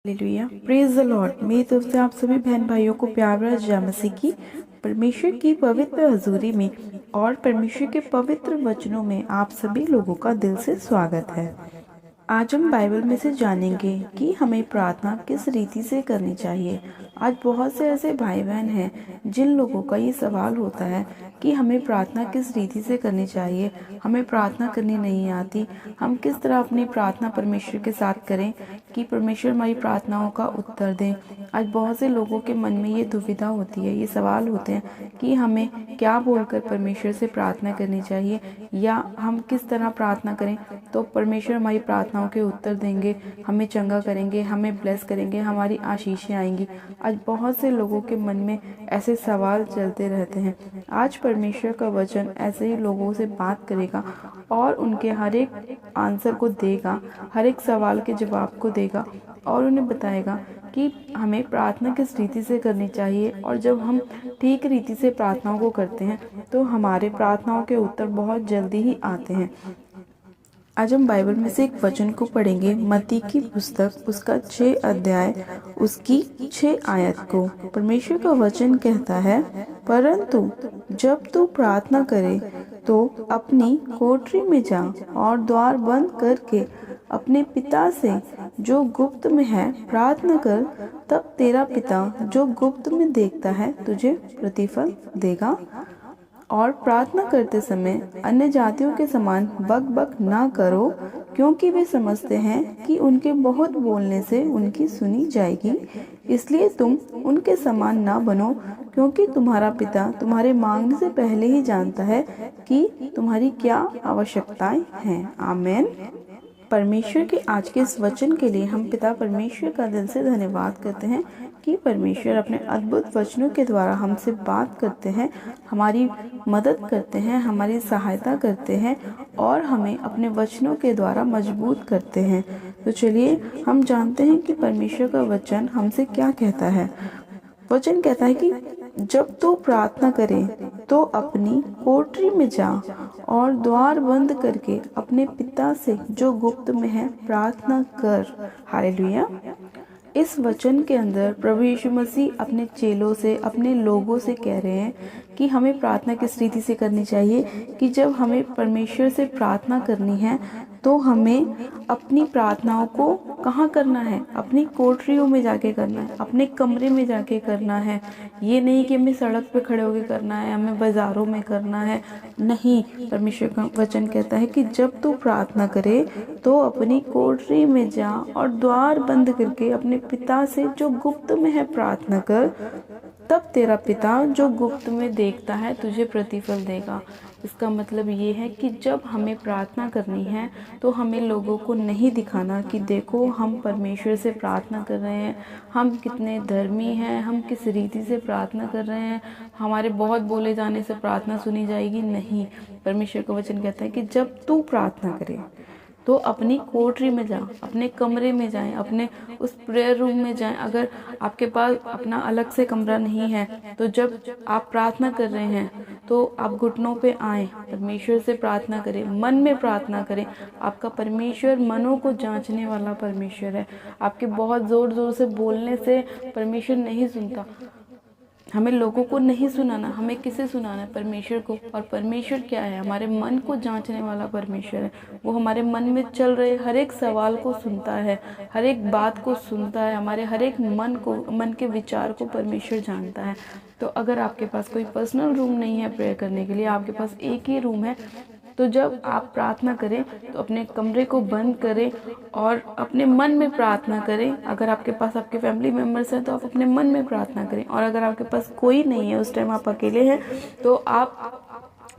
Hallelujah, praise the Lord. मेरी तरफ से आप सभी बहन भाइयों को प्यार भरा जय मसीह की। परमेश्वर की पवित्र हजूरी में और परमेश्वर के पवित्र वचनों में आप सभी लोगों का दिल से स्वागत है। आज हम बाइबल में से जानेंगे कि हमें प्रार्थना किस रीति से करनी चाहिए। आज बहुत से ऐसे भाई बहन हैं जिन लोगों का ये सवाल होता है कि हमें प्रार्थना किस रीति से करनी चाहिए, हमें प्रार्थना करनी नहीं आती, हम किस तरह अपनी प्रार्थना परमेश्वर के साथ करें कि परमेश्वर हमारी प्रार्थनाओं का उत्तर दें। आज बहुत से लोगों के मन में ये दुविधा होती है, ये सवाल होते हैं कि हमें क्या बोलकर परमेश्वर से प्रार्थना करनी चाहिए या हम किस तरह प्रार्थना करें तो परमेश्वर हमारी प्रार्थनाओं के उत्तर देंगे, हमें चंगा करेंगे, हमें ब्लेस करेंगे, हमारी आशीषें आएंगी। आज बहुत से लोगों के मन में ऐसे सवाल चलते रहते हैं। आज परमेश्वर का वचन ऐसे ही लोगों से बात करेगा और उनके हर एक आंसर को देगा, हर एक सवाल के जवाब को देगा और उन्हें बताएगा कि हमें प्रार्थना किस रीति से करनी चाहिए। और जब हम ठीक रीति से प्रार्थनाओं को करते हैं तो हमारे प्रार्थनाओं के उत्तर बहुत जल्दी ही आते हैं। आज हम बाइबल में से एक वचन को पढ़ेंगे, मत्ती की पुस्तक उसका 6 अध्याय उसकी 6 आयत को। परमेश्वर का वचन कहता है, परंतु जब तू प्रार्थना करे तो अपनी कोठरी में जा और द्वार बंद करके अपने पिता से जो गुप्त में है प्रार्थना कर, तब तेरा पिता जो गुप्त में देखता है तुझे प्रतिफल देगा। और प्रार्थना करते समय अन्य जातियों के समान बक बक ना करो, क्योंकि वे समझते हैं कि उनके बहुत बोलने से उनकी सुनी जाएगी। इसलिए तुम उनके समान ना बनो, क्योंकि तुम्हारा पिता तुम्हारे मांगने से पहले ही जानता है कि तुम्हारी क्या आवश्यकताएं हैं। आमीन। परमेश्वर के आज के इस वचन के लिए हम पिता परमेश्वर का दिल से धन्यवाद करते हैं कि परमेश्वर अपने अद्भुत वचनों के द्वारा हमसे बात करते हैं, हमारी मदद करते हैं, हमारी सहायता करते हैं और हमें अपने वचनों के द्वारा मजबूत करते हैं। तो चलिए हम जानते हैं कि परमेश्वर का वचन हमसे क्या कहता है। वचन कहता है कि जब तू प्रार्थना करे तो अपनी कोठरी में जा और द्वार बंद करके अपने पिता से जो गुप्त में है प्रार्थना कर। हालेलुया। इस वचन के अंदर प्रभु यीशु मसीह अपने चेलों से, अपने लोगों से कह रहे हैं कि हमें प्रार्थना किस रीति से करनी चाहिए। कि जब हमें परमेश्वर से प्रार्थना करनी है तो हमें अपनी प्रार्थनाओं को कहाँ करना है, अपनी कोठरियों में जाके करना है, अपने कमरे में जाके करना है। ये नहीं कि हमें सड़क पे खड़े होकर करना है, हमें बाजारों में करना है। नहीं, परमेश्वर का वचन कहता है कि जब तू प्रार्थना करे तो अपनी कोठरी में जा और द्वार बंद करके अपने पिता से जो गुप्त में है प्रार्थना कर, तब तेरा पिता जो गुप्त में देखता है तुझे प्रतिफल देगा। इसका मतलब ये है कि जब हमें प्रार्थना करनी है तो हमें लोगों को नहीं दिखाना कि देखो हम परमेश्वर से प्रार्थना कर रहे हैं, हम कितने धर्मी हैं, हम किस रीति से प्रार्थना कर रहे हैं, हमारे बहुत बोले जाने से प्रार्थना सुनी जाएगी। नहीं, परमेश्वर का वचन कहता है कि जब तू प्रार्थना करे तो अपनी कोठरी में जा, अपने कमरे में जाएं, अपने उस प्रेयर रूम में जाएं। अगर आपके पास अपना अलग से कमरा नहीं है तो जब आप प्रार्थना कर रहे हैं तो आप घुटनों पे आएं, परमेश्वर से प्रार्थना करें, मन में प्रार्थना करें। आपका परमेश्वर मनों को जांचने वाला परमेश्वर है। आपके बहुत ज़ोर ज़ोर से बोलने से परमेश्वर नहीं सुनता। हमें लोगों को नहीं सुनाना, हमें किसे सुनाना है? परमेश्वर को। और परमेश्वर क्या है? हमारे मन को जांचने वाला परमेश्वर है। वो हमारे मन में चल रहे हर एक सवाल को सुनता है, हर एक बात को सुनता है, हमारे हर एक मन के विचार को परमेश्वर जानता है। तो अगर आपके पास कोई पर्सनल रूम नहीं है प्रेयर करने के लिए, आपके पास एक ही रूम है, तो जब आप प्रार्थना करें तो अपने कमरे को बंद करें और अपने मन में प्रार्थना करें। अगर आपके पास आपके फैमिली मेम्बर्स हैं तो आप अपने मन में प्रार्थना करें, और अगर आपके पास कोई नहीं है, उस टाइम आप अकेले हैं, तो आप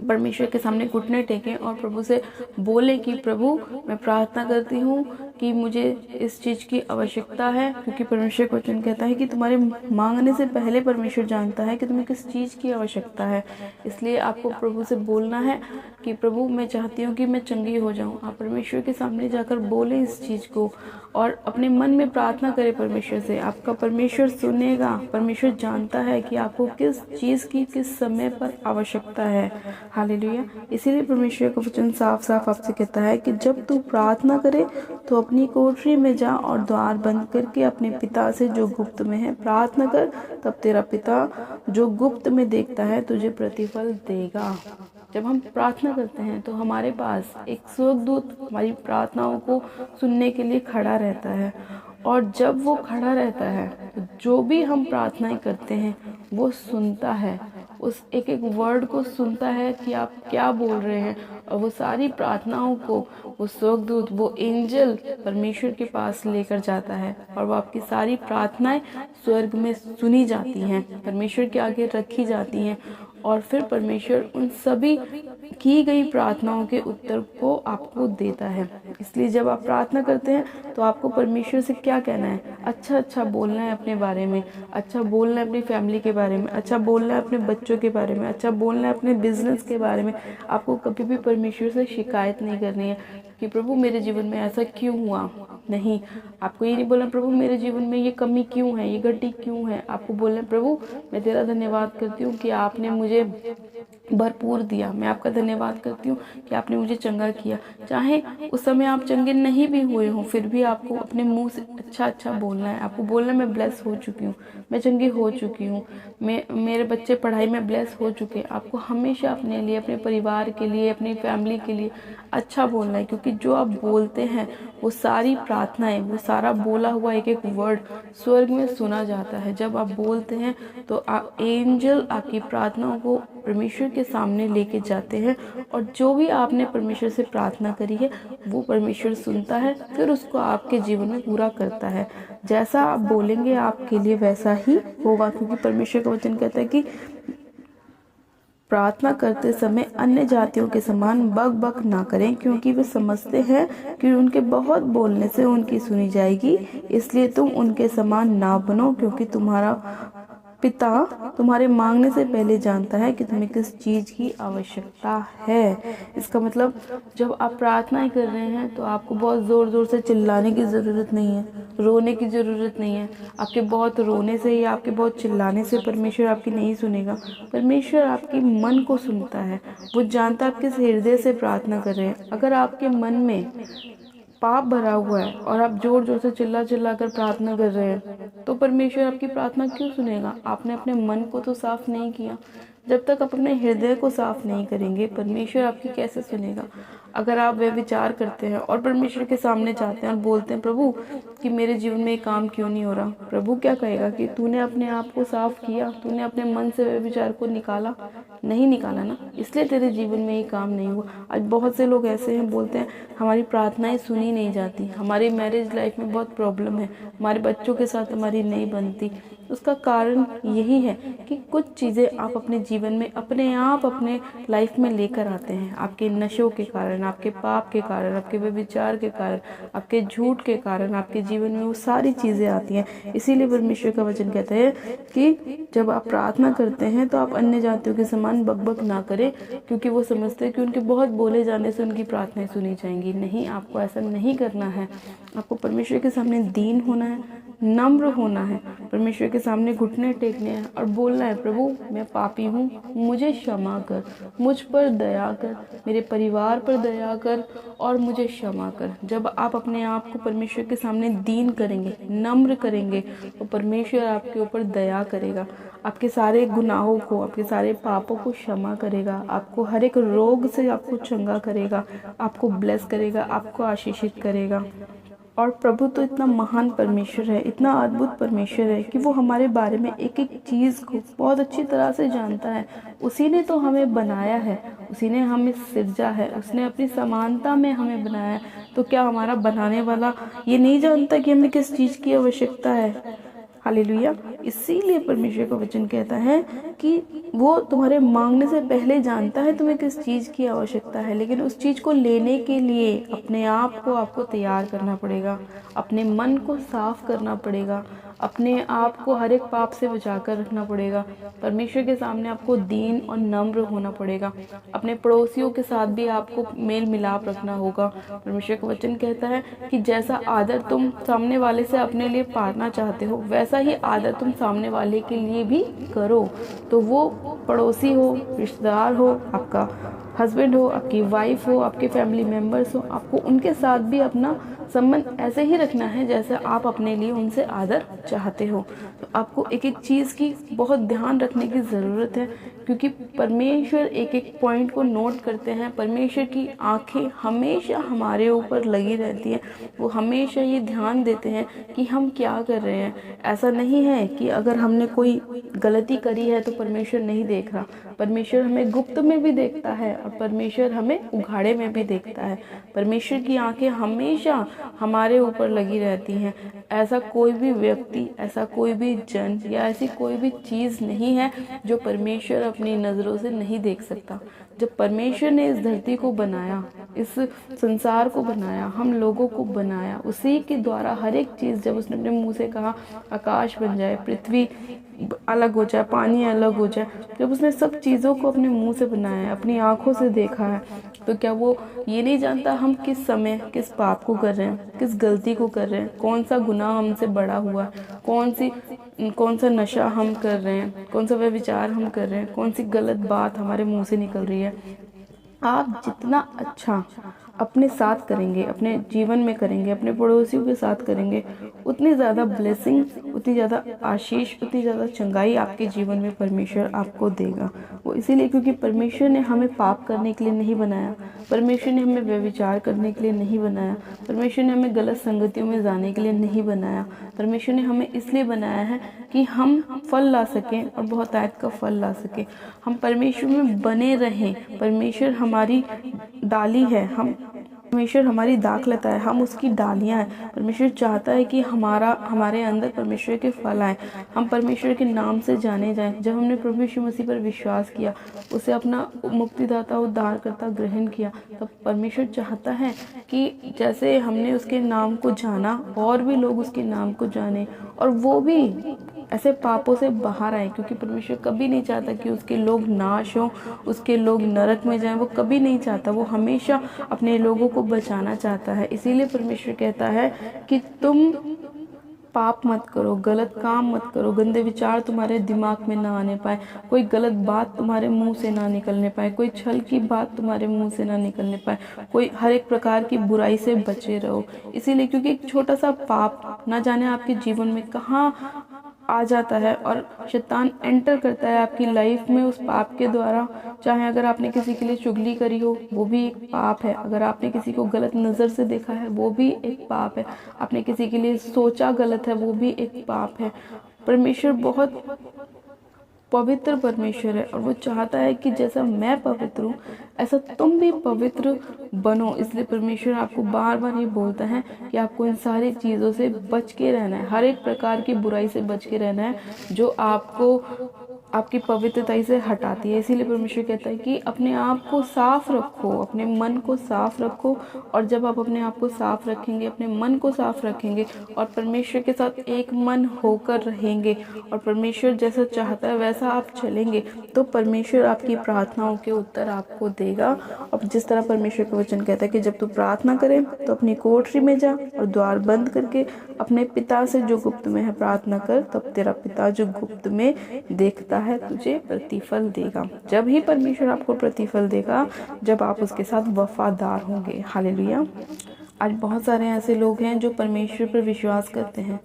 परमेश्वर के सामने घुटने टेकें और प्रभु से बोले कि प्रभु मैं प्रार्थना करती हूँ कि मुझे इस चीज़ की आवश्यकता है। क्योंकि परमेश्वर का वचन कहता है कि तुम्हारे मांगने से पहले परमेश्वर जानता है कि तुम्हें किस चीज़ की आवश्यकता है। इसलिए आपको प्रभु से बोलना है कि प्रभु मैं चाहती हूँ कि मैं चंगी हो जाऊँ। आप परमेश्वर के सामने जाकर बोले इस चीज़ को और अपने मन में प्रार्थना करें परमेश्वर से। आपका परमेश्वर सुनेगा। परमेश्वर जानता है कि आपको किस चीज़ की किस समय पर आवश्यकता है। हालेलुया। इसीलिए परमेश्वर का वचन साफ साफ आपसे कहता है कि जब तू प्रार्थना करे तो अपनी कोठरी में जा और द्वार बंद करके अपने पिता से जो गुप्त में है प्रार्थना कर, तब तेरा पिता जो गुप्त में देखता है तुझे प्रतिफल देगा। जब हम प्रार्थना करते हैं तो हमारे पास एक स्वर्गदूत हमारी प्रार्थनाओं को सुनने के लिए खड़ा रहता है, और जब वो खड़ा रहता है तो जो भी हम प्रार्थनाएं करते हैं वो सुनता है, उस एक एक वर्ड को सुनता है कि आप क्या बोल रहे हैं, और वो सारी प्रार्थनाओं को वो स्वर्गदूत, वो एंजल परमेश्वर के पास लेकर जाता है, और वो आपकी सारी प्रार्थनाएं स्वर्ग में सुनी जाती हैं, परमेश्वर के आगे रखी जाती हैं, और फिर परमेश्वर उन सभी की गई प्रार्थनाओं के उत्तर को आपको देता है। इसलिए जब आप प्रार्थना करते हैं तो आपको परमेश्वर से क्या कहना है? अच्छा अच्छा बोलना है अपने बारे में, अच्छा बोलना है अपनी फैमिली के बारे में, अच्छा बोलना है अपने बच्चों के बारे में, अच्छा बोलना है अपने बिजनेस के बारे में। आपको कभी भी परमेश्वर से शिकायत नहीं करनी है कि प्रभु मेरे जीवन में ऐसा क्यों हुआ। नहीं, आपको ये नहीं बोलना प्रभु मेरे जीवन में ये कमी क्यों है, ये घटी क्यों है। आपको बोलना प्रभु मैं तेरा धन्यवाद करती हूँ कि आपने मुझे भरपूर दिया। मैं आपका धन्यवाद करती हूँ कि आपने मुझे चंगा किया। चाहे उस समय आप चंगे नहीं भी हुए हों, फिर भी आपको अपने मुंह से अच्छा अच्छा बोलना है। आपको बोलना मैं ब्लेस हो चुकी हूँ, मैं चंगी हो चुकी हूँ, मेरे बच्चे पढ़ाई में ब्लेस हो चुके हैं। आपको हमेशा अपने लिए, अपने परिवार के लिए, अपनी फैमिली के लिए अच्छा बोलना है, क्योंकि जो आप बोलते हैं वो सारी प्रार्थनाएं, वो सारा बोला हुआ एक एक वर्ड स्वर्ग में सुना जाता है। जब आप बोलते हैं तो एंजल आपकी प्रार्थनाओं को परमेश्वर के सामने लेके जाते हैं, और जो भी आपने परमेश्वर से प्रार्थना करी है वो परमेश्वर सुनता है, फिर उसको आपके जीवन में पूरा करता है। जैसा आप बोलेंगे आपके लिए वैसा ही होगा, क्योंकि परमेश्वर का वचन कहता है कि प्रार्थना करते समय अन्य जातियों के समान बक बक ना करें, क्योंकि वे समझते हैं कि उनके बहुत बोलने से उनकी सुनी जाएगी। इसलिए तुम उनके समान ना बनो, क्योंकि तुम्हारा पिता तुम्हारे मांगने से पहले जानता है कि तुम्हें किस चीज की आवश्यकता है। इसका मतलब जब आप प्रार्थनाएं कर रहे हैं तो आपको बहुत जोर जोर से चिल्लाने की जरूरत नहीं है, रोने की जरूरत नहीं है। आपके बहुत रोने से या आपके बहुत चिल्लाने से परमेश्वर आपकी नहीं सुनेगा। परमेश्वर आपके मन को सुनता है, वो जानता है आप किस हृदय से प्रार्थना कर रहे हैं। अगर आपके मन में पाप भरा हुआ है और आप जोर जोर से चिल्ला चिल्ला कर प्रार्थना कर रहे हैं, तो परमेश्वर आपकी प्रार्थना क्यों सुनेगा? आपने अपने मन को तो साफ नहीं किया। जब तक आप अपने हृदय को साफ नहीं करेंगे, परमेश्वर आपकी कैसे सुनेगा? अगर आप वे विचार करते हैं और परमेश्वर के सामने जाते हैं और बोलते हैं प्रभु कि मेरे जीवन में ये काम क्यों नहीं हो रहा, प्रभु क्या कहेगा कि तूने अपने आप को साफ किया, तूने अपने मन से वे विचार को निकाला? नहीं निकाला ना, इसलिए तेरे जीवन में ये काम नहीं हुआ। आज बहुत से लोग ऐसे हैं, बोलते हैं हमारी प्रार्थनाएं सुनी नहीं जाती, हमारी मैरिज लाइफ में बहुत प्रॉब्लम है, हमारे बच्चों के साथ हमारी नहीं बनती। उसका कारण यही है कि कुछ चीज़ें आप अपने जीवन में अपने आप अपने लाइफ में लेकर आते हैं। आपके नशों के कारण, आपके पाप के कारण, आपके व्यभिचार के कारण, आपके झूठ के कारण आपके जीवन में वो सारी चीज़ें आती हैं। इसीलिए परमेश्वर का वचन कहता है कि जब आप प्रार्थना करते हैं तो आप अन्य जातियों के समान बकबक ना करें, क्योंकि वो समझते हैं कि उनके बहुत बोले जाने से उनकी प्रार्थनाएं सुनी जाएंगी। नहीं, आपको ऐसा नहीं करना है। आपको परमेश्वर के सामने दीन होना है, नम्र होना है, परमेश्वर के सामने घुटने टेकने हैं और बोलना है प्रभु मैं पापी हूँ, मुझे क्षमा कर, मुझ पर दया कर, मेरे परिवार पर दया कर और मुझे क्षमा कर। जब आप अपने आप को परमेश्वर के सामने दीन करेंगे, नम्र करेंगे, तो परमेश्वर आपके ऊपर दया करेगा, आपके सारे गुनाहों को, आपके सारे पापों को क्षमा करेगा, आपको हर एक रोग से आपको चंगा करेगा, आपको ब्लेस करेगा, आपको आशीषित करेगा। और प्रभु तो इतना महान परमेश्वर है, इतना अद्भुत परमेश्वर है कि वो हमारे बारे में एक एक चीज़ को बहुत अच्छी तरह से जानता है। उसी ने तो हमें बनाया है, उसी ने हमें सिरजा है, उसने अपनी समानता में हमें बनाया है। तो क्या हमारा बनाने वाला ये नहीं जानता कि हमें किस चीज़ की आवश्यकता है? हालेलुया। इसीलिए परमेश्वर का वचन कहता है कि वो तुम्हारे मांगने से पहले जानता है तुम्हें किस चीज़ की आवश्यकता है, लेकिन उस चीज़ को लेने के लिए अपने आप को आपको तैयार करना पड़ेगा, अपने मन को साफ करना पड़ेगा, अपने आप को हर एक पाप से बचा कर रखना पड़ेगा। परमेश्वर के सामने आपको दीन और नम्र होना पड़ेगा। अपने पड़ोसियों के साथ भी आपको मेल मिलाप रखना होगा। परमेश्वर का वचन कहता है कि जैसा आदर तुम सामने वाले से अपने लिए पाना चाहते हो, वैसा ही आदर तुम सामने वाले के लिए भी करो। तो वो पड़ोसी हो, रिश्तेदार हो, आपका हस्बैंड हो, आपकी वाइफ हो, आपके फैमिली मेम्बर्स हो, आपको उनके साथ भी अपना संबंध ऐसे ही रखना है जैसे आप अपने लिए उनसे आदर चाहते हो। तो आपको एक एक चीज़ की बहुत ध्यान रखने की ज़रूरत है, क्योंकि परमेश्वर एक एक पॉइंट को नोट करते हैं। परमेश्वर की आंखें हमेशा हमारे ऊपर लगी रहती हैं, वो हमेशा ये ध्यान देते हैं कि हम क्या कर रहे हैं। ऐसा नहीं है कि अगर हमने कोई गलती करी है तो परमेश्वर नहीं देख रहा। परमेश्वर हमें गुप्त में भी देखता है और परमेश्वर हमें उघाड़े में भी देखता है। परमेश्वर की आंखें हमेशा हमारे ऊपर लगी रहती हैं। ऐसा कोई भी व्यक्ति, ऐसा कोई भी जन या ऐसी कोई भी चीज़ नहीं है जो परमेश्वर अपनी नज़रों से नहीं देख सकता। जब परमेश्वर ने इस धरती को बनाया, इस संसार को बनाया, हम लोगों को बनाया, उसी के द्वारा हर एक चीज़, जब उसने अपने मुंह से कहा आकाश बन जाए, पृथ्वी अलग हो जाए, पानी अलग हो जाए, जब उसने सब चीज़ों को अपने मुंह से बनाया है, अपनी आंखों से देखा है, तो क्या वो ये नहीं जानता हम किस समय किस पाप को कर रहे हैं, किस गलती को कर रहे हैं, कौन सा गुनाह हमसे बड़ा हुआ है, कौन सा नशा हम कर रहे हैं, कौन सा व्यभिचार हम कर रहे हैं, कौन सी गलत बात हमारे मुंह से निकल रही है। आप जितना अच्छा अपने साथ करेंगे, अपने जीवन में करेंगे, अपने पड़ोसियों के साथ करेंगे, उतनी ज़्यादा ब्लेसिंग, उतनी ज़्यादा आशीष, उतनी ज़्यादा चंगाई आपके जीवन में परमेश्वर आपको देगा। वो इसीलिए क्योंकि परमेश्वर ने हमें पाप करने के लिए नहीं बनाया, परमेश्वर ने हमें व्यभिचार करने के लिए नहीं बनाया, परमेश्वर ने हमें गलत संगतियों में जाने के लिए नहीं बनाया। परमेश्वर ने हमें इसलिए बनाया है कि हम फल ला सकें और बहुतायत का फल ला सकें। हम परमेश्वर में बने रहें। परमेश्वर हमारी डाली है, परमेश्वर हमारी दाखलता है, हम उसकी डालियां हैं। परमेश्वर चाहता है कि हमारे अंदर परमेश्वर के फल आए, हम परमेश्वर के नाम से जाने जाएं। जब हमने प्रभु यीशु मसीह पर विश्वास किया, उसे अपना मुक्तिदाता उद्धारकर्ता ग्रहण किया, तब परमेश्वर चाहता है कि जैसे हमने उसके नाम को जाना, और भी लोग उसके नाम को जाने और वो भी ऐसे पापों से बाहर आए। क्योंकि परमेश्वर कभी नहीं चाहता कि उसके लोग नाश हों, उसके लोग नरक में जाएं, वो कभी नहीं चाहता। वो हमेशा अपने लोगों को बचाना चाहता है। इसीलिए परमेश्वर कहता है कि तुम पाप मत करो, गलत काम मत करो, गंदे विचार तुम्हारे दिमाग में ना आने पाए, कोई गलत बात तुम्हारे मुंह से ना निकलने पाए, कोई छल की बात तुम्हारे मुंह से ना निकलने पाए, कोई हर एक प्रकार की बुराई से बचे रहो। इसीलिए क्योंकि एक छोटा सा पाप ना जाने आपके जीवन में कहाँ आ जाता है और शैतान एंटर करता है आपकी लाइफ में उस पाप के द्वारा। चाहे अगर आपने किसी के लिए चुगली करी हो, वो भी एक पाप है। अगर आपने किसी को गलत नज़र से देखा है, वो भी एक पाप है। आपने किसी के लिए सोचा गलत है, वो भी एक पाप है। परमेश्वर बहुत पवित्र परमेश्वर है और वो चाहता है कि जैसा मैं पवित्र हूँ ऐसा तुम भी पवित्र बनो। इसलिए परमेश्वर आपको बार बार ये बोलता है कि आपको इन सारी चीज़ों से बच के रहना है, हर एक प्रकार की बुराई से बच के रहना है जो आपको आपकी पवित्रता से हटाती है। इसीलिए परमेश्वर कहता है कि अपने आप को साफ रखो, अपने मन को साफ रखो। और जब आप अपने आप को साफ रखेंगे, अपने मन को साफ रखेंगे और परमेश्वर के साथ एक मन होकर रहेंगे और परमेश्वर जैसा चाहता है वैसा आप चलेंगे, तो परमेश्वर आपकी प्रार्थनाओं के उत्तर आपको देगा। और जिस तरह परमेश्वर का वचन कहता है कि जब तू प्रार्थना करे तो अपनी कोठरी में जा और द्वार बंद करके अपने पिता से जो गुप्त में है प्रार्थना कर, तब तेरा पिता जो गुप्त में देखता है तुझे प्रतिफल देगा। जब ही परमेश्वर आपको प्रतिफल देगा जब आप उसके साथ वफादार होंगे। हालेलुया। आज बहुत सारे ऐसे लोग हैं जो परमेश्वर पर विश्वास करते हैं,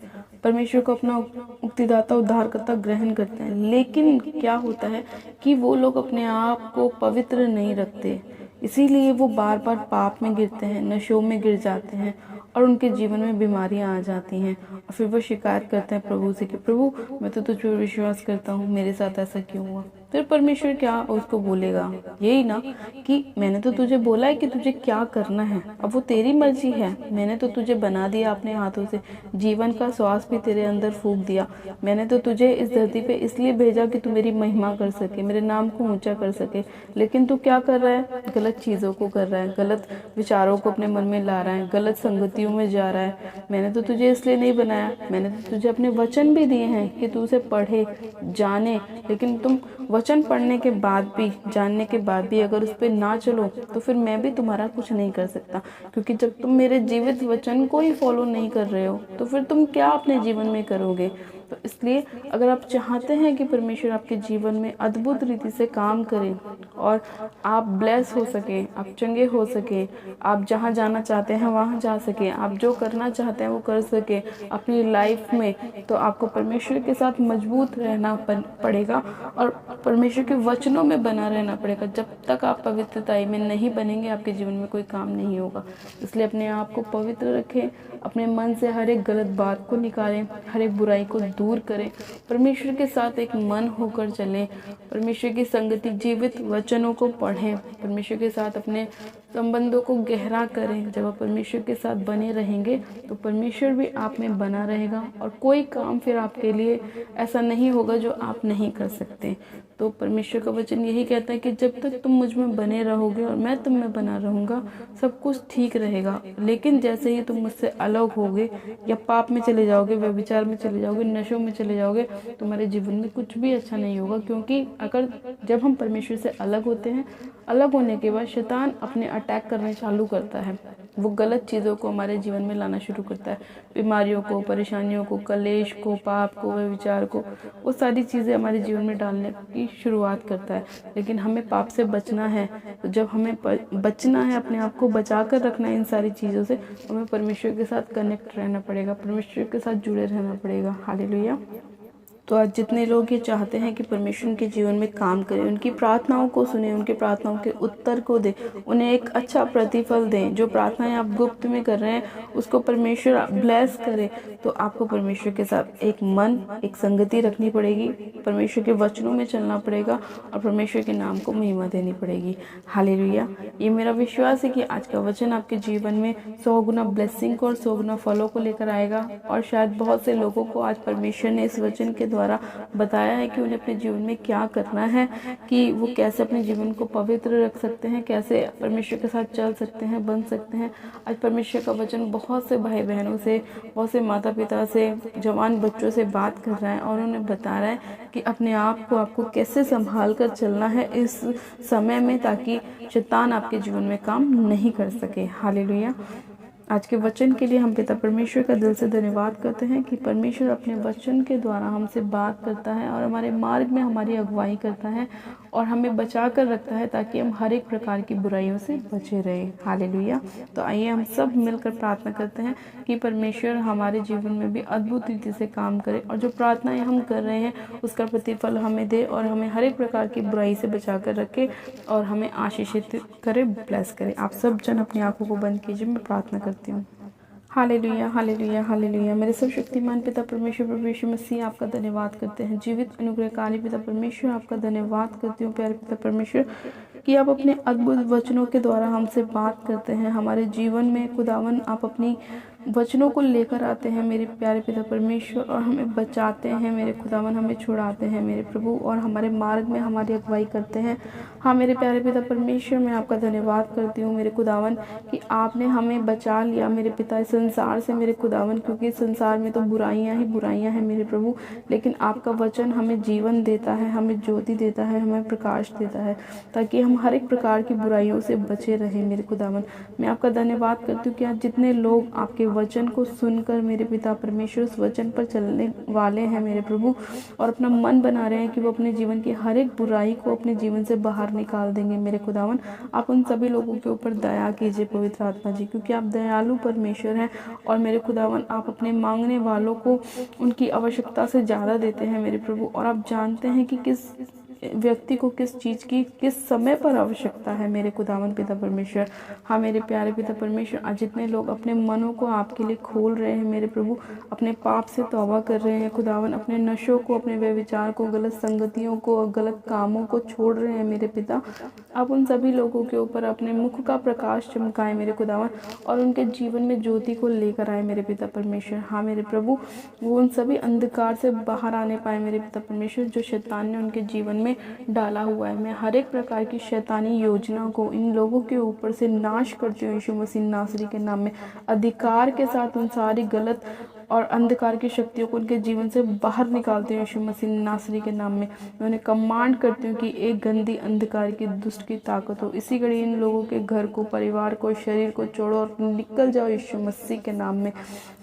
परमेश्वर को अपना मुक्तिदाता उद्धारकर्ता ग्रहण करते हैं, लेकिन क्या होता है कि वो लोग अपने आप को पवित्र नहीं रखते। इसीलिए वो बार बार पाप में गिरते हैं, नशों में गिर जाते हैं और उनके जीवन में बीमारियां आ जाती हैं। और फिर वो शिकायत करते हैं प्रभु से कि प्रभु मैं तो तुझ पर विश्वास करता हूँ, मेरे साथ ऐसा क्यों हुआ। फिर परमेश्वर क्या उसको बोलेगा, यही ना कि मैंने तो तुझे बोला है कि तुझे क्या करना है, अब वो तेरी मर्जी है। मैंने तो तुझे बना दिया अपने हाथों से, जीवन का श्वास भी तेरे अंदर फूंक दिया। मैंने तो तुझे इस धरती पे इसलिए भेजा कि तू मेरी महिमा कर सके, मेरे नाम को ऊंचा कर सके। लेकिन तू क्या कर रहा है, गलत चीज़ों को कर रहा है, गलत विचारों को अपने मन में ला रहा है, गलत संगतियों में जा रहा है। मैंने तो तुझे इसलिए नहीं बनाया, मैंने तो तुझे अपने वचन भी दिए हैं कि तू उसे पढ़े जाने, लेकिन तुम वचन पढ़ने के बाद भी, जानने के बाद भी अगर उस पर ना चलो तो फिर मैं भी तुम्हारा कुछ नहीं कर सकता। क्योंकि जब तुम मेरे जीवित वचन को ही फॉलो नहीं कर रहे हो तो फिर तुम क्या अपने जीवन में करोगे। तो इसलिए अगर आप चाहते हैं कि परमेश्वर आपके जीवन में अद्भुत रीति से काम करे और आप ब्लेस हो सके, आप चंगे हो सके, आप जहाँ जाना चाहते हैं वहाँ जा सके, आप जो करना चाहते हैं वो कर सके अपनी लाइफ में, तो आपको परमेश्वर के साथ मजबूत रहना पड़ेगा और परमेश्वर के वचनों में बना रहना पड़ेगा। जब तक आप पवित्रता में नहीं बनेंगे आपके जीवन में कोई काम नहीं होगा। इसलिए अपने आप को पवित्र रखें, अपने मन से हर एक गलत बात को निकालें, हर एक बुराई को दूर करें, परमेश्वर के साथ एक मन होकर चलें, परमेश्वर की संगति जीवित वचनों को पढ़ें, परमेश्वर के साथ अपने संबंधों को गहरा करें। जब आप परमेश्वर के साथ बने रहेंगे तो परमेश्वर भी आप में बना रहेगा और कोई काम फिर आपके लिए ऐसा नहीं होगा जो आप नहीं कर सकते। तो परमेश्वर का वचन यही कहता है कि जब तक तुम मुझ में बने रहोगे और मैं तुम में बना रहूँगा सब कुछ ठीक रहेगा। लेकिन जैसे ही तुम मुझसे अलग होगे या पाप में चले जाओगे, व्यभिचार में चले जाओगे, नशों में चले जाओगे, तुम्हारे जीवन में कुछ भी अच्छा नहीं होगा। क्योंकि अगर जब हम परमेश्वर से अलग होते हैं, अलग होने के बाद शैतान अपने अटैक करने चालू करता है। वो गलत चीज़ों को हमारे जीवन में लाना शुरू करता है, बीमारियों को, परेशानियों को, कलेश को, पाप को, व्यभिचार को, वो सारी चीज़ें हमारे जीवन में डालने की शुरुआत करता है। लेकिन हमें पाप से बचना है। तो जब हमें बचना है, अपने आप को बचा कर रखना है इन सारी चीज़ों से, हमें परमेश्वर के साथ कनेक्ट रहना पड़ेगा, परमेश्वर के साथ जुड़े रहना पड़ेगा। हालेलुया। तो आज जितने लोग ये चाहते हैं कि परमेश्वर के जीवन में काम करें, उनकी प्रार्थनाओं को सुने, उनकी प्रार्थनाओं के उत्तर को दें, उन्हें एक अच्छा प्रतिफल दें। जो प्रार्थनाएं आप गुप्त में कर रहे हैं उसको परमेश्वर ब्लेस करे। तो आपको परमेश्वर के साथ एक मन, एक संगति रखनी पड़ेगी, परमेश्वर के वचनों में चलना पड़ेगा और परमेश्वर के नाम को महिमा देनी पड़ेगी। हालेलुया। ये मेरा विश्वास है कि आज का वचन आपके जीवन में 100 गुना ब्लेसिंग को और 100 गुना फलों को लेकर आएगा। और शायद बहुत से लोगों को आज परमेश्वर ने इस वचन के द्वारा बताया है कि उन्हें अपने जीवन में क्या करना है, कि वो कैसे अपने जीवन को पवित्र रख सकते हैं, कैसे परमेश्वर के साथ चल सकते हैं, बन सकते हैं। आज परमेश्वर का वचन बहुत से भाई बहनों से, बहुत से माता पिता से, जवान बच्चों से बात कर रहा है और उन्हें बता रहा है कि अपने आप को आपको कैसे संभाल कर चलना है इस समय में, ताकि शैतान आपके जीवन में काम नहीं कर सके। हालेलुया। आज के वचन के लिए हम पिता परमेश्वर का दिल से धन्यवाद करते हैं कि परमेश्वर अपने वचन के द्वारा हमसे बात करता है और हमारे मार्ग में हमारी अगुवाई करता है और हमें बचा कर रखता है, ताकि हम हर एक प्रकार की बुराइयों से बचे रहें। हालेलुया। तो आइए हम सब मिलकर प्रार्थना करते हैं कि परमेश्वर हमारे जीवन में भी अद्भुत रीति से काम करे और जो प्रार्थनाएं हम कर रहे हैं उसका प्रतिफल हमें दे और हमें हर एक प्रकार की बुराई से बचा कर रखे और हमें आशीषित करे, ब्लेस करे। आप सब जन अपनी आंखों को बंद कीजिए, मैं प्रार्थना करती हूँ। Hallelujah, hallelujah, hallelujah. मेरे सब शक्तिमान पिता परमेश्वर, प्रभु यीशु मसीह, आपका धन्यवाद करते हैं। जीवित अनुग्रहकारी पिता परमेश्वर, आपका धन्यवाद करती हूँ प्यारे पिता परमेश्वर कि आप अपने अद्भुत वचनों के द्वारा हमसे बात करते हैं। हमारे जीवन में खुदावन आप अपनी वचनों को लेकर आते हैं मेरे प्यारे पिता परमेश्वर और हमें बचाते हैं मेरे खुदावन, हमें छुड़ाते हैं मेरे प्रभु और हमारे मार्ग में हमारी अगुवाई करते हैं। हाँ मेरे प्यारे पिता परमेश्वर, मैं आपका धन्यवाद करती हूँ मेरे खुदावन कि आपने हमें बचा लिया मेरे पिता इस संसार से मेरे खुदावन, क्योंकि संसार में तो बुराइयाँ ही बुराइयाँ हैं मेरे प्रभु, लेकिन आपका वचन हमें जीवन देता है, हमें ज्योति देता है, हमें प्रकाश देता है, ताकि हम हर एक प्रकार की बुराइयों से बचे रहें मेरे खुदावन। मैं आपका धन्यवाद करती हूँ कि आज जितने लोग आपके वचन को सुनकर मेरे पिता परमेश्वर उस वचन पर चलने वाले हैं मेरे प्रभु और अपना मन बना रहे हैं कि वो अपने जीवन की हर एक बुराई को अपने जीवन से बाहर निकाल देंगे मेरे खुदावन, आप उन सभी लोगों के ऊपर दया कीजिए पवित्र आत्मा जी, क्योंकि आप दयालु परमेश्वर हैं और मेरे खुदावन आप अपने मांगने वालों को उनकी आवश्यकता से ज़्यादा देते हैं मेरे प्रभु, और आप जानते हैं कि किस व्यक्ति को किस चीज़ की किस समय पर आवश्यकता है मेरे खुदावन पिता परमेश्वर। हाँ मेरे प्यारे पिता परमेश्वर, आज जितने लोग अपने मनों को आपके लिए खोल रहे हैं मेरे प्रभु, अपने पाप से तौबा कर रहे हैं खुदावन, अपने नशों को, अपने व्यभिचार को, गलत संगतियों को, गलत कामों को छोड़ रहे हैं मेरे पिता, आप उन सभी लोगों के ऊपर अपने मुख का प्रकाश चमकाए मेरे खुदावन और उनके जीवन में ज्योति को लेकर आए मेरे पिता परमेश्वर। हाँ मेरे प्रभु, वो उन सभी अंधकार से बाहर आने पाए मेरे पिता परमेश्वर जो शैतान ने उनके जीवन में डाला हुआ है। मैं हर एक प्रकार की शैतानी योजना को इन लोगों के ऊपर से नाश करती हूँ यीशु मसीह नासरी के नाम में। अधिकार के साथ उन सारी गलत और अंधकार की शक्तियों को उनके जीवन से बाहर निकालती हूँ यीशु मसीह नासरी के नाम में। मैं उन्हें कमांड करती हूँ कि एक गंदी अंधकार की दुष्ट की ताकत हो इसी घड़ी इन लोगों के घर को, परिवार को, शरीर को छोड़ो और निकल जाओ यीशु मसीह के नाम में।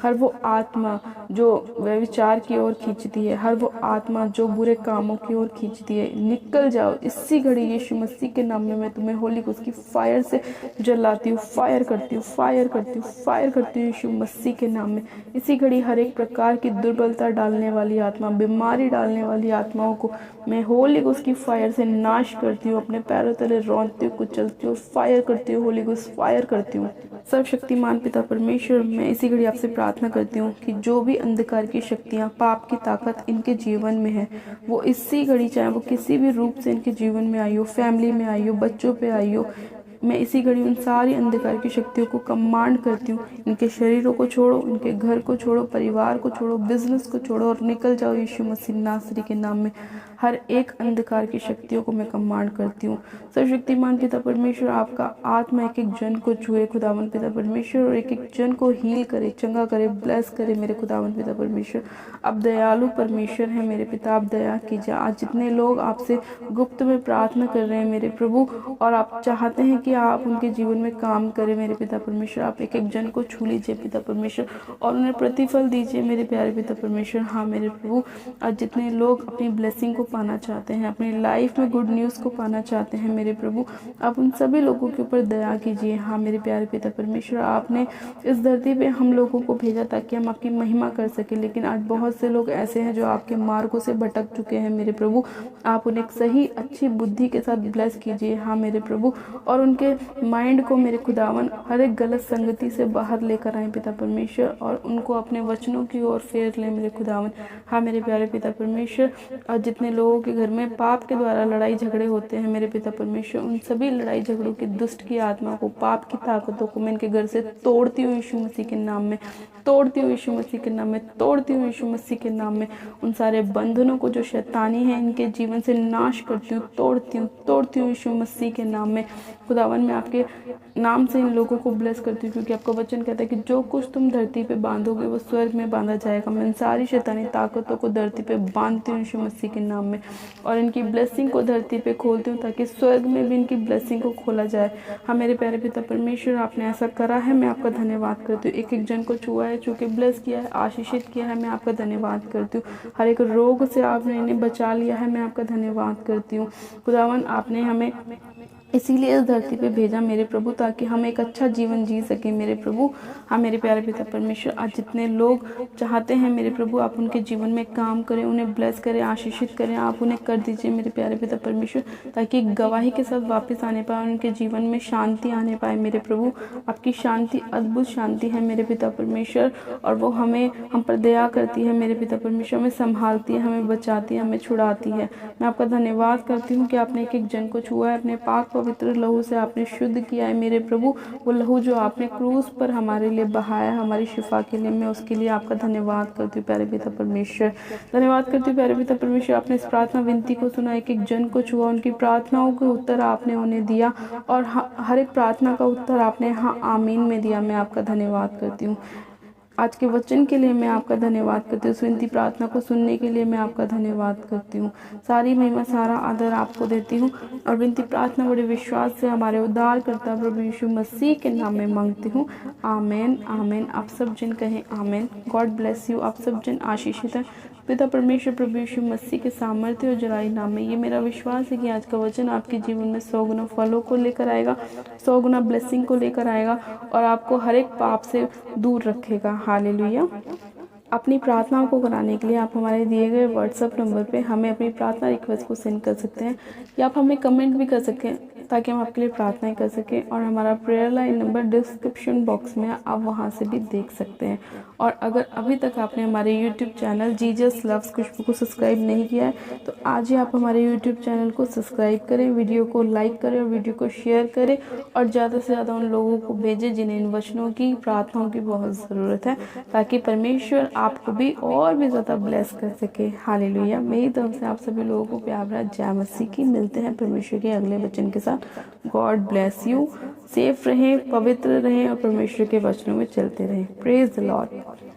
हर वो आत्मा जो व्यभिचार की ओर खींचती है, हर वो आत्मा जो बुरे कामों की ओर खींचती है, निकल जाओ इसी घड़ी यीशु मसीह के नाम में। मैं तुम्हें होली गोस्ट की फायर से जलाती हूँ, फायर करती हूँ, फायर करती हूँ, फायर करती हूँ यीशु मसीह के नाम में। इसी घड़ी हर एक प्रकार की दुर्बलता डालने वाली आत्मा, बीमारी डालने वाली आत्माओं को मैं होली गोस्ट की फायर से नाश करती हूँ, अपने पैरों तले रौंदती हूँ, कुचलती हूँ, फायर करती हूँ, होली गोस्ट फायर करती हूँ। सर्वशक्तिमान पिता परमेश्वर, मैं इसी घड़ी आपसे प्रार्थना करती हूँ कि जो भी अंधकार की शक्तियाँ, पाप की ताकत इनके जीवन में है, वो इसी घड़ी, चाहे वो किसी भी रूप से इनके जीवन में आई हो, फैमिली में आई हो, बच्चों पे आई हो, मैं इसी घड़ी उन सारी अंधकार की शक्तियों को कमांड करती हूँ, इनके शरीरों को छोड़ो, इनके घर को छोड़ो, परिवार को छोड़ो, बिजनेस को छोड़ो और निकल जाओ यीशु मसीह नासरी के नाम में। हर एक अंधकार की शक्तियों को मैं कमांड करती हूँ। सर्वशक्तिमान पिता परमेश्वर, आपका आत्मा एक एक जन को छुए खुदावन पिता परमेश्वर, और एक एक जन को हील करे, चंगा करे, ब्लेस करे मेरे खुदावन पिता परमेश्वर। आप दयालु परमेश्वर हैं मेरे पिता, आप दया कीजिए। आज जितने लोग आपसे गुप्त में प्रार्थना कर रहे हैं मेरे प्रभु, और आप चाहते हैं कि आप उनके जीवन में काम करें मेरे पिता परमेश्वर, आप एक एक जन को छू लीजिए पिता परमेश्वर और उन्हें प्रतिफल दीजिए मेरे प्यारे पिता परमेश्वर। हाँ मेरे प्रभु, आज जितने लोग अपनी ब्लेसिंग को पाना चाहते हैं, अपनी लाइफ में गुड न्यूज़ को पाना चाहते हैं मेरे प्रभु, आप उन सभी लोगों के ऊपर दया कीजिए। हाँ मेरे प्यारे पिता परमेश्वर, आपने इस धरती पे हम लोगों को भेजा ताकि हम आपकी महिमा कर सकें, लेकिन आज बहुत से लोग ऐसे हैं जो आपके मार्गों से भटक चुके हैं मेरे प्रभु। आप उन्हें सही अच्छी बुद्धि के साथ ब्लेस कीजिए हाँ मेरे प्रभु, और उनके माइंड को मेरे खुदावन हर एक गलत संगति से बाहर लेकर आए पिता परमेश्वर, और उनको अपने वचनों की ओर फेर ले मेरे खुदावन। हाँ मेरे प्यारे पिता परमेश्वर, और जितने लोगों के घर में पाप के द्वारा लड़ाई झगड़े होते हैं मेरे पिता परमेश्वर, उन सभी लड़ाई झगड़ों की दुष्ट की आत्मा को, पाप की ताकतों को मैं इनके घर से तोड़ती हूँ यीशु मसीह के नाम में, तोड़ती हूँ यीशु मसीह के नाम में, तोड़ती हूँ यीशु मसीह के नाम में। उन सारे बंधनों को जो शैतानी है इनके जीवन से नाश करती हूँ, तोड़ती हूँ, तोड़ती हूँ यीशु मसीह के नाम में। खुदावन मैं आपके नाम से इन लोगों को ब्लेस करती हूँ, क्योंकि आपका वचन कहता है कि जो कुछ तुम धरती पे बांधोगे वो स्वर्ग में बांधा जाएगा। मैं इन सारी शैतानी ताकतों को धरती पे बांधती हूँ यीशु मसीह के नाम में, और इनकी ब्लेसिंग को धरती पे खोलती हूँ ताकि स्वर्ग में भी इनकी ब्लेसिंग को खोला जाए। हाँ मेरे प्यारे पिता परमेश्वर, आपने ऐसा करा है, मैं आपका धन्यवाद करती हूँ। एक एक जन को छुआ है, छू के ब्लेस किया है, आशीषित किया है, मैं आपका धन्यवाद करती हूँ। हर एक रोग से आपने इन्हें बचा लिया है, मैं आपका धन्यवाद करती हूँ। खुदावन आपने हमें इसीलिए इस धरती पे भेजा मेरे प्रभु, ताकि हम एक अच्छा जीवन जी सकें मेरे प्रभु। हाँ मेरे प्यारे पिता परमेश्वर, आज जितने लोग चाहते हैं मेरे प्रभु आप उनके जीवन में काम करें, उन्हें ब्लेस करें, आशीषित करें, आप उन्हें कर दीजिए मेरे प्यारे पिता परमेश्वर, ताकि गवाही के साथ वापस आने पाए, उनके जीवन में शांति आने पाए मेरे प्रभु। आपकी शांति अद्भुत शांति है मेरे पिता परमेश्वर, और वो हम पर दया करती है मेरे पिता परमेश्वर, हमें संभालती है, हमें बचाती है, हमें छुड़ाती है। मैं आपका धन्यवाद करती हूँ कि आपने एक एक जन को छुआ है, अपने पाक पवित्र लहू से आपने शुद्ध किया है मेरे प्रभु। वो लहू जो आपने क्रूस पर हमारे लिए बहाया, हमारी शिफा के लिए, मैं उसके लिए आपका धन्यवाद करती हूँ प्यारे पिता परमेश्वर। धन्यवाद करती हूँ प्यारे पिता परमेश्वर, आपने इस प्रार्थना विनती को सुना, एक एक जन को छुआ, उनकी प्रार्थनाओं के उत्तर आपने उन्हें दिया, और हर एक प्रार्थना का उत्तर आपने हाँ आमीन में दिया। मैं आपका धन्यवाद करती हूँ। आज के वचन के लिए मैं आपका धन्यवाद करती हूँ, विनती प्रार्थना को सुनने के लिए मैं आपका धन्यवाद करती हूँ। सारी महिमा सारा आदर आपको देती हूँ, और विनती प्रार्थना बड़े विश्वास से हमारे उद्धार करता प्रभु यीशु मसीह के नाम में मांगती हूँ, आमेन आमेन। आप सब जन कहें आमेन। God bless you. आप सब जन आशीषित है पिता परमेश्वर प्रभु यीशु मसीह के सामर्थ्य और जलाई नाम में। ये मेरा विश्वास है कि आज का वचन आपके जीवन में 100 गुना फलों को लेकर आएगा, 100 गुना ब्लेसिंग को लेकर आएगा, और आपको हर एक पाप से दूर रखेगा। हालेलुया। अपनी प्रार्थनाओं को कराने के लिए आप हमारे दिए गए व्हाट्सएप नंबर पे हमें अपनी प्रार्थना रिक्वेस्ट को सेंड कर सकते हैं, या आप हमें कमेंट भी कर सकें ताकि हम आपके लिए प्रार्थनाएं कर सकें। और हमारा prayer line number description box में आप वहां से भी देख सकते हैं। और अगर अभी तक आपने हमारे यूट्यूब चैनल जीजस लव्स खुशबू को सब्सक्राइब नहीं किया है तो आज ही आप हमारे यूट्यूब चैनल को सब्सक्राइब करें, वीडियो को लाइक करें और वीडियो को शेयर करें, और ज़्यादा से ज़्यादा उन लोगों को भेजें जिन्हें इन वचनों की प्रार्थनाओं की बहुत ज़रूरत है, ताकि परमेश्वर आपको भी और भी ज़्यादा ब्लेस कर सके। हालेलुया। मेरी तरफ से आप सभी लोगों को प्यार भरा जय मसीह की। मिलते हैं परमेश्वर के अगले वचन के साथ। God bless you. सेफ रहें, पवित्र रहें और परमेश्वर के वचनों में चलते रहें। Praise the Lord.